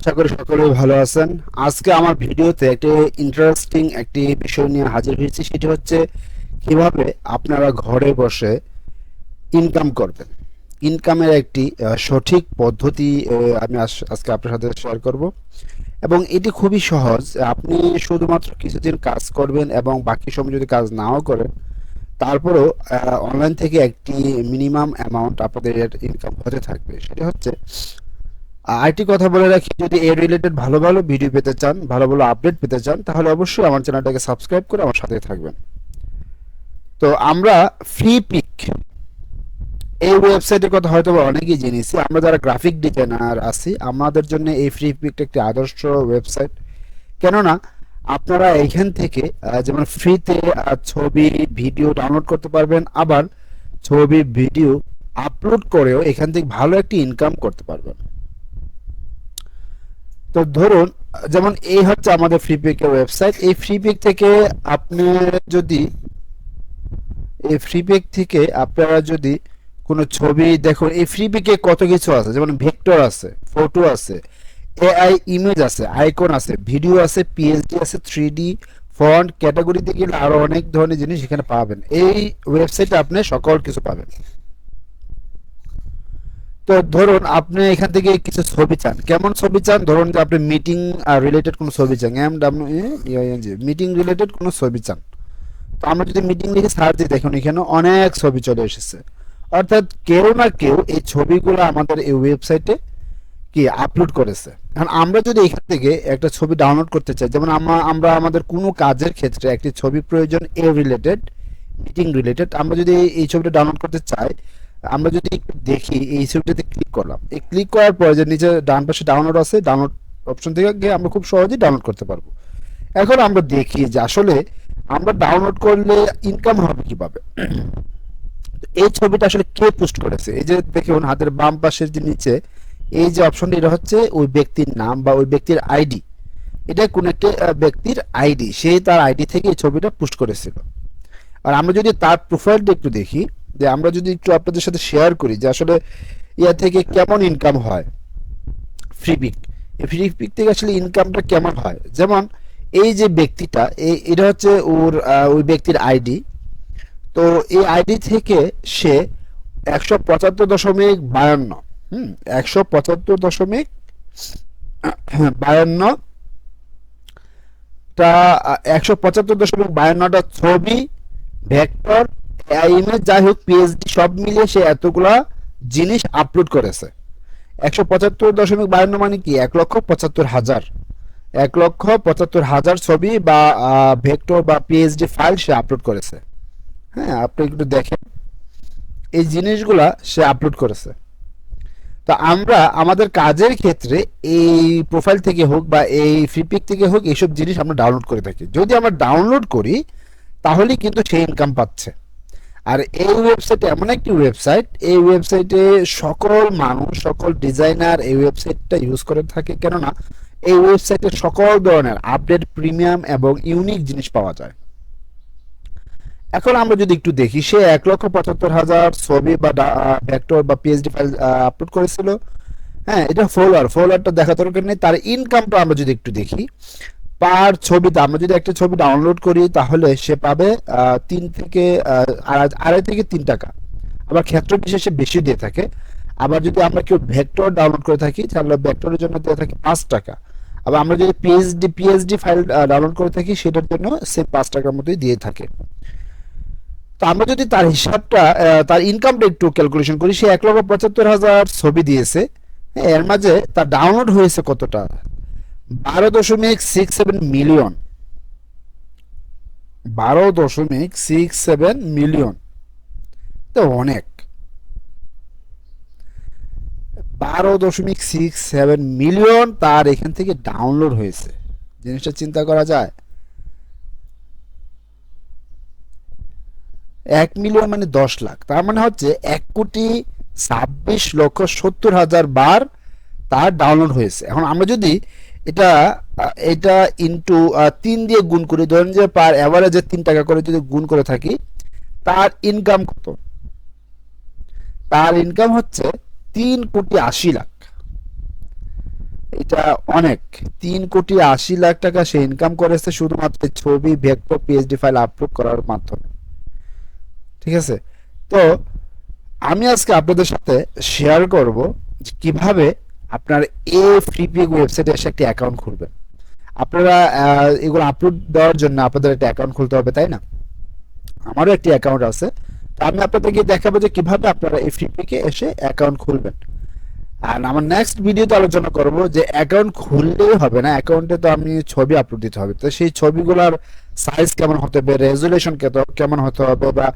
আশা করি সকলেই ভালো আছেন। আজকে আমার ভিডিওতে একটি ইন্টারেস্টিং একটি বিষয় নিয়ে হাজির হয়েছি, সেটি হচ্ছে কিভাবে আপনারা ঘরে বসে ইনকাম করবেন। ইনকামের একটি সঠিক পদ্ধতি আমি আজকে আপনার সাথে শেয়ার করব, এবং এটি খুবই সহজ। আপনি শুধুমাত্র কিছুদিন কাজ করবেন এবং বাকি সময় যদি কাজ নাও করেন, তারপরেও অনলাইন থেকে একটি মিনিমাম অ্যামাউন্ট আপনাদের ইনকাম হতে থাকবে। সেটা হচ্ছে আরেকটি কথা বলে রাখি, যদি এ রিলেটেড ভালো ভালো ভিডিও পেতে চান, ভালো ভালো আপডেট পেতে চান, তাহলে অবশ্যই আমার চ্যানেলটাকে সাবস্ক্রাইব করে আমার সাথে থাকবেন। তো আমরা ফ্রিপিক এই ওয়েবসাইটের কথা হয়তো অনেকেই জেনেছি। আমরা যারা গ্রাফিক ডিজাইনার আছি, আমাদের জন্য এই ফ্রিপিকটা একটি আদর্শ ওয়েবসাইট। কেননা আপনারা এখান থেকে যেমন ফ্রিতে ছবি ভিডিও ডাউনলোড করতে পারবেন, আবার ছবি ভিডিও আপলোড করেও এখান থেকে ভালো একটি ইনকাম করতে পারবেন। তো ধরুন, যেমন এই হচ্ছে আমাদের ফ্রিপিকের ওয়েবসাইট। এই ফ্রিপিক থেকে আপনি যদি এই ফ্রিপিক থেকে আপনারা যদি কোনো ছবি দেখুন, এই ফ্রিপিকে কত কিছু আছে, যেমন ভেক্টর আছে, ফটো আছে, এআই ইমেজ আছে, আইকন আছে, ভিডিও আছে, পিএসডি আছে, 3D ফন্ট, ক্যাটাগরিতে গেলে আরো অনেক ধরনের জিনিস এখানে পাবেন। এই ওয়েবসাইটে আপনি সকল কিছু পাবেন। তো ধরুন আপনি এখান থেকে কিছু ছবি চান, কেমন ছবি চান, ধরুন যে আপনি মিটিং রিলেটেড কোনো ছবি চান, মিটিং রিলেটেড কোনো ছবি চান। তো আমরা যদি মিটিং লিখে সার্চ দিই, দেখুন এখানে অনেক ছবি চলে এসেছে। অর্থাৎ কেউ না কেউ এই ছবিগুলো আমাদের এই ওয়েবসাইটে কি আপলোড করেছে। এখন আমরা যদি এখান থেকে একটা ছবি ডাউনলোড করতে চাই, যেমন আমরা আমাদের কোনো কাজের ক্ষেত্রে একটি ছবি প্রয়োজন, এ রিলেটেড, মিটিং রিলেটেড, আমরা যদি এই ছবিটা ডাউনলোড করতে চাই, আমরা যদি একটু দেখি, এই ছবিটাতে ক্লিক করলাম, এই ক্লিক করার পরে যে নিচে ডান পাশে ডাউনলোড আছে, ডাউনলোড অপশন থেকে গিয়ে আমরা খুব সহজেই ডাউনলোড করতে পারবো। এখন আমরা দেখি যে আসলে আমরা ডাউনলোড করলে ইনকাম হবে কিভাবে। এই ছবিটা আসলে কে পোস্ট করেছে, এই যে দেখুন হাতের বাম পাশের যে নিচে এই যে অপশনটা, এটা হচ্ছে ওই ব্যক্তির নাম বা ওই ব্যক্তির আইডি। এটা কোন একটা ব্যক্তির আইডি, সে তার আইডি থেকে এই ছবিটা পোস্ট করেছিল। আর আমরা যদি তার প্রোফাইলটা একটু দেখি, যে আমরা যদি একটু আপনাদের সাথে শেয়ার করি যে আসলে ইয়া থেকে কেমন ইনকাম হয়, ফ্রিপিক, এই ফ্রিপিক থেকে আসলে ইনকামটা কেমন হয়। যেমন এই যে ব্যক্তিটা, এটা হচ্ছে ওর ওই ব্যক্তির আইডি। তো এই আইডি থেকে সে 175.52, 175.52 টা 175.52টা ছবি, ভেক্টর, ইমেজ, যাই হোক, পিএইচডি সব মিলিয়ে সে এতগুলা জিনিস আপলোড করেছে। 175.52 মানে কি, 1,75,000, 1,75,000 ছবি বা ভেক্টর বা পিএইচডি ফাইল সে আপলোড করেছে। হ্যাঁ, আপনি একটু দেখেন, এই জিনিসগুলা সে আপলোড করেছে। তো আমরা আমাদের কাজের ক্ষেত্রে এই প্রোফাইল থেকে হোক বা এই ফ্রিপিক থেকে হোক, এইসব জিনিস আমরা ডাউনলোড করে থাকি। যদি আমরা ডাউনলোড করি তাহলে কিন্তু সে ইনকাম পাচ্ছে। আর এই ওয়েবসাইটে এমন একটি ওয়েবসাইট, এই ওয়েবসাইটে সকল মানুষ, সকল ডিজাইনার এই ওয়েবসাইটটা ইউজ করে থাকে। কেননা এই ওয়েবসাইটে সকল ধরনের আপডেট, প্রিমিয়াম এবং ইউনিক জিনিস পাওয়া যায়। এখন আমরা যদি একটু দেখি, সে 1,75,000 ছবি বা ভেক্টর বা পিএইচডি ফাইল আপলোড করেছিল। হ্যাঁ, এটা ফলোয়ারটা দেখা দরকার নেই। তার ইনকামটা আমরা যদি একটু দেখি, পার ছবিতে আমরা যদি একটা ছবি ডাউনলোড করি, তাহলে সে পাবে 2.5 থেকে 3 টাকা। আবার ক্ষেত্র বিশেষে বেশি দিয়ে থাকে। আবার যদি আমরা কেউ ভেক্টর ডাউনলোড করে থাকি, তাহলে ভেক্টরের জন্য দিয়ে থাকে 5 টাকা। আবার আমরা যদি পিএইচডি ফাইল ডাউনলোড করে থাকি, সেটার জন্য সে 5 টাকার মতোই দিয়ে থাকে। তো আমরা যদি তার হিসাবটা, তার ইনকামটা একটু ক্যালকুলেশন করি, সে 1,75,000 ছবি দিয়েছে। হ্যাঁ, এর মাঝে তার ডাউনলোড হয়েছে কতটা, 12.67 মিলিয়ন, 12.67 মিলিয়ন। তো অনেক, 12.67 মিলিয়ন তার এখান থেকে ডাউনলোড হয়েছে। জিনিসটা চিন্তা করা যায়। 1 মিলিয়ন মানে 10 লাখ, তার মানে হচ্ছে 1,26,70,000 বার তার ডাউনলোড হয়েছে। এখন আমরা যদি এটা এটা ইনটু 3 দিয়ে গুণ করি, ধরেন যে পার অ্যাভারেজে 3 টাকা করে যদি গুণ করে থাকি, তার ইনকাম কত, তার ইনকাম হচ্ছে 3,80,00,000। এটা অনেক, 3,80,00,000 টাকা সে ইনকাম করেছে শুধুমাত্র ছবি, ভেক্টর, পিএসডি ফাইল আপলোড করার মাধ্যমে। ঠিক আছে, তো আমি আজকে আপনাদের সাথে শেয়ার করব যে কিভাবে আপনার এই ফ্রিপিক ওয়েবসাইটে এসে একটি অ্যাকাউন্ট খুলবেন। আপনারা এগুলো আপলোড দেওয়ার জন্য আপনাদের একটা অ্যাকাউন্ট খুলতে হবে, তাই না? আমারও একটি অ্যাকাউন্ট আছে, তো আমি আপনাদেরকে দেখাবো যে কিভাবে আপনারা এই ফ্রিপিকে এসে অ্যাকাউন্ট খুলবেন। আর আমার নেক্সট ভিডিওতে আলোচনা করব যে অ্যাকাউন্ট খুললেই হবে না, অ্যাকাউন্টে তো আমি ছবি আপলোড দিতে হবে, তো সেই ছবিগুলোর সাইজ কেমন হতে হবে, রেজুলেশন কেমন হতে হবে, বা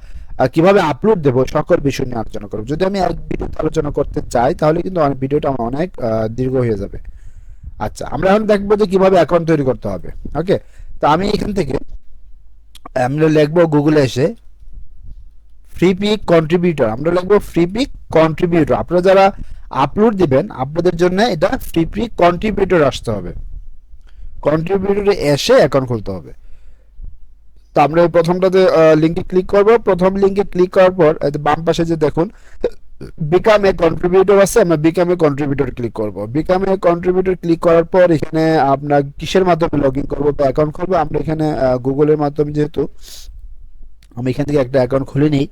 কিভাবে আপলোড দেবো, সকল বিষয় নিয়ে আলোচনা করব। যদি আমি এক ভিডিওতে আলোচনা করতে চাই তাহলে কিন্তু ভিডিওটা আমার অনেক দীর্ঘ হয়ে যাবে। আচ্ছা, আমরা এখন দেখবো যে কিভাবে অ্যাকাউন্ট তৈরি করতে হবে। ওকে, তো আমি এখান থেকে আমরা লিখবো গুগলে এসে ফ্রিপিক কন্ট্রিবিউটর, আমরা লিখবো ফ্রিপিক কন্ট্রিবিউটর। আপনারা যারা আপলোড দিবেন আপনাদের জন্য এটা ফ্রিপিক কন্ট্রিবিউটর আসতে হবে, কন্ট্রিবিউটরে এসে অ্যাকাউন্ট খুলতে হবে। তো আমরা এই প্রথমটাতে লিঙ্কে ক্লিক করব। প্রথম লিঙ্কে ক্লিক করার পর বাম পাশে যে দেখুন বিকাম এ কন্ট্রিবিউটর আছে, আমরা বিকাম এ কন্ট্রিবিউটর ক্লিক করব। বিকাম এ কন্ট্রিবিউটর ক্লিক করার পর এখানে আপনার কিসের মাধ্যমে লগ ইন করবো বা অ্যাকাউন্ট খুলবো, আমরা এখানে গুগলের মাধ্যমে, যেহেতু আমি এখান থেকে একটা অ্যাকাউন্ট খুলে নিই।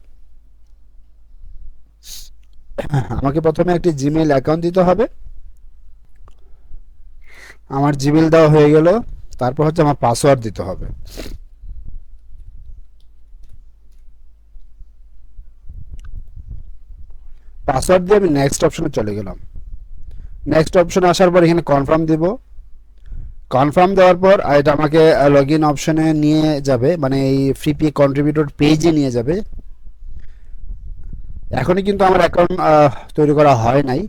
আমাকে প্রথমে একটি জিমেইল অ্যাকাউন্ট দিতে হবে। আমার জিমেইল দেওয়া হয়ে গেল, তারপর হচ্ছে আমার পাসওয়ার্ড দিতে হবে। পাসওয়ার্ড দিয়ে আমি নেক্সট অপশনে চলে গেলাম। নেক্সট অপশনে আসার পর এখানে কনফার্ম দিব। কনফার্ম দেওয়ার পর এটা আমাকে লগ ইন অপশনে নিয়ে যাবে, মানে এই ফ্রিপি কন্ট্রিবিউটর পেজে নিয়ে যাবে। এখনই কিন্তু আমার অ্যাকাউন্ট তৈরি করা হয় নাই।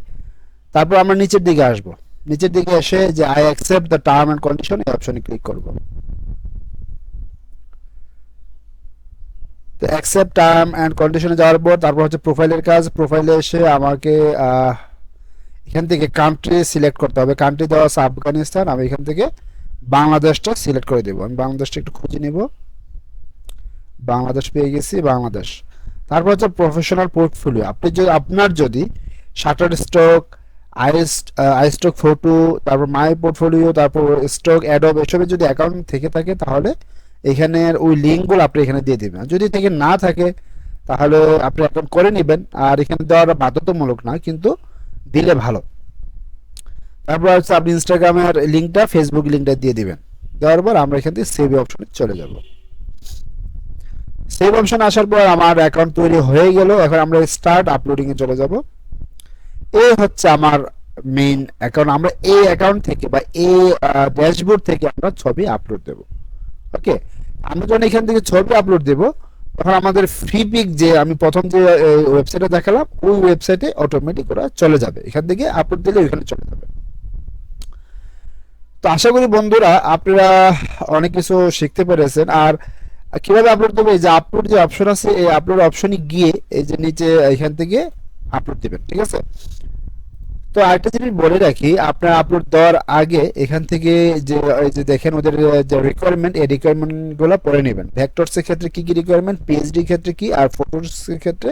তারপর আমরা নিচের দিকে আসব, নিচের দিকে এসে যে I accept the term and condition এই অপশনে ক্লিক করব। তো অ্যাকসেপ্ট টার্ম অ্যান্ড কন্ডিশনে যাওয়ার পর তারপর হচ্ছে প্রোফাইলের কাজ। প্রোফাইলে এসে আমাকে এখান থেকে কান্ট্রি সিলেক্ট করতে হবে। কান্ট্রি দেওয়া আছে আফগানিস্তান, আমি এখান থেকে বাংলাদেশটা সিলেক্ট করে দেবো। আমি বাংলাদেশটা একটু খুঁজে নেব। বাংলাদেশ পেয়ে গেছি, বাংলাদেশ। তারপর হচ্ছে প্রফেশনাল পোর্টফোলিও। আপনি যদি আপনার যদি shutter stock, I stock photo, তারপর মাই পোর্টফোলিও, তারপর স্টক অ্যাডব এসবে যদি অ্যাকাউন্ট থেকে থাকে তাহলে এখানের ওই লিঙ্কগুলো আপনি এখানে দিয়ে দেবেন। যদি থেকে না থাকে তাহলে আপনি অ্যাকাউন্ট করে নেবেন, আর এখানে দেওয়াটা বাধ্যতামূলক না, কিন্তু দিলে ভালো। তারপর হচ্ছে আপনি ইনস্টাগ্রামের লিঙ্কটা, ফেসবুক লিঙ্কটা দিয়ে দিবেন। দেওয়ার পর আমরা এখান থেকে সেভ অপশনে চলে যাব। সেভ অপশন আসার পর আমার অ্যাকাউন্ট তৈরি হয়ে গেল। এখন আমরা স্টার্ট আপলোডিং এ চলে যাব। এই হচ্ছে আমার মেইন অ্যাকাউন্ট। আমরা এই অ্যাকাউন্ট থেকে বা এই ড্যাশবোর্ড থেকে আমরা ছবি আপলোড দেব। ওকে, আমরা যখন এখান থেকে ছবি আপলোড দেব তখন আমাদের ফ্রিপিক যে আমি প্রথম যে ওয়েবসাইটে দেখালাম ওই ওয়েবসাইটে অটোমেটিক ওরা চলে যাবে। এখান থেকে আপলোড দিলে ওইখানে চলে যাবে। তো আশা করি বন্ধুরা আপনারা অনেক কিছু শিখতে পেরেছেন। আর কিভাবে আপলোড দেবো, এই যে আপলোড যে অপশন আছে এই আপলোড অপশনে গিয়ে এই যে নিচে এখান থেকে আপলোড দিবেন। ঠিক আছে, তো আরেকটা জিনিস বলে রাখি, আপনার আপলোড দেওয়ার আগে এখান থেকে যে এই যে দেখেন ওদের যে রিকোয়ারমেন্ট, এই রিকোয়ারমেন্ট গুলো পড়ে নেবেন। ভেক্টরস এর ক্ষেত্রে কি কি রিকোয়ারমেন্ট, পিএইচডি ক্ষেত্রে কি, আর ফটোস এর ক্ষেত্রে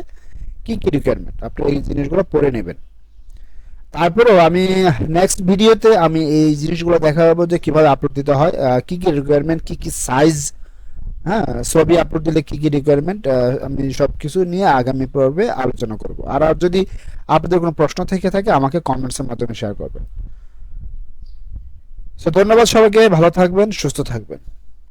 কি কি রিকোয়ারমেন্ট, আপনি এই জিনিসগুলো পড়ে নেবেন। তারপরেও আমি নেক্সট ভিডিওতে আমি এই জিনিসগুলো দেখাবো যে কিভাবে আপলোড দিতে হয়, কি কি রিকোয়ারমেন্ট, কি কি সাইজ, হ্যাঁ, ছবি আপলোড দিলে কি কি রিকোয়ারমেন্ট, আমি সব কিছু নিয়ে আগামী পর্বে আলোচনা করব। আর যদি আপনাদের কোনো প্রশ্ন থেকে থাকে আমাকে কমেন্টসের মাধ্যমে শেয়ার করবেন। সো ধন্যবাদ সবাইকে, ভালো থাকবেন, সুস্থ থাকবেন।